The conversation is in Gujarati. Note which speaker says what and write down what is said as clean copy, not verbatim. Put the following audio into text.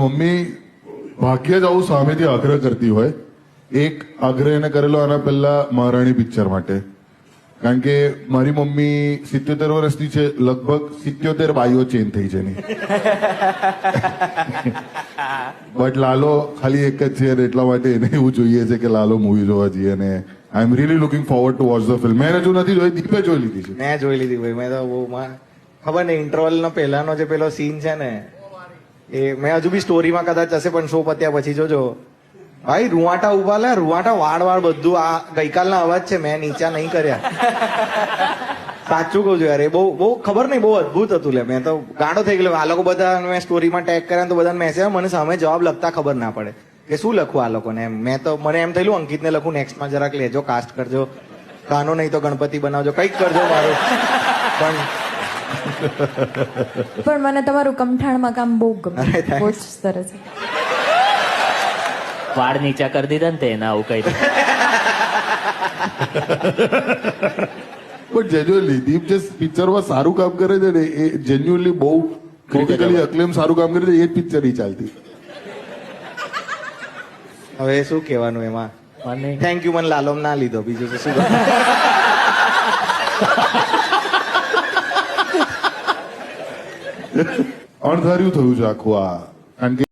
Speaker 1: મમ્મી ભાગ્યે જ આવું સામેથી આગ્રહ કરતી હોય. એક આગ્રહ એને કરેલો આના પહેલા મહારાણી પિક્ચર માટે, કારણ કે મારી મમ્મી 77 વર્ષની છે, લગભગ 77 બાઈઓ ચેન્જ થઈ છે એની. બટ લાલો ખાલી એક જ છે અને એટલા માટે એને એવું જોઈએ છે કે લાલો મૂવી જોવા જઈએ. અને I am really looking forward to watch the film. મેં હજુ નથી જોઈ, દીપે જોઈ લીધી છે.
Speaker 2: મેં જોઈ લીધી ભાઈ. મેં તો બહુ ખબર ને ઇન્ટરવલ નો પહેલાનો જે પેલો સીન છે ને, એ મેં હજુ બી સ્ટોરીમાં કદાચ હશે, પણ શો પત્યા પછી જોજો ભાઈ. રૂવાટા ઉભા લે, રૂવાટા વાળ બધું. આ ગઈકાલના અવાજ છે, મેં નીચા નહીં કર્યા. સાચું કહું છું યાર, એ બહુ ખબર નહીં, બહુ અદભુત હતું. લે મેં તો ગાંડો થઈ ગયો. આ લોકો બધા મેં સ્ટોરીમાં ટેગ કર્યા તો બધા મેસેજ, મને સામે જવાબ લખતા ખબર ના પડે કે શું લખવું આ લોકોને. એમ મેં તો મને એમ થયેલું અંકિતને લખું, નેક્સ્ટમાં જરાક લેજો, કાસ્ટ કરજો, કાનો નહીં તો ગણપતિ બનાવજો, કંઈક કરજો મારું.
Speaker 3: પણ મને તમારું કમઠાણમાં કામ બહુ ગમે, બહુ જ સરસ.
Speaker 4: વાળ નીચા કરી દીધા ને તેના આવું કઈ.
Speaker 1: પણ જેન્યુઅલી દીપ જે પિક્ચરમાં સારું કામ કરે છે ને, એ જેન્યુઅલી બહુ ક્રિટિકલી અક્લેમ સારું કામ કરે છે, એ જ પિક્ચર નહીં ચાલતી.
Speaker 2: હવે શું કહેવાનું એમાં. થેન્ક યુ, મને લાલોમ ના લીધો, બીજું તો શું.
Speaker 1: અણધાર્યું થયું છે આખું આ, કારણ કે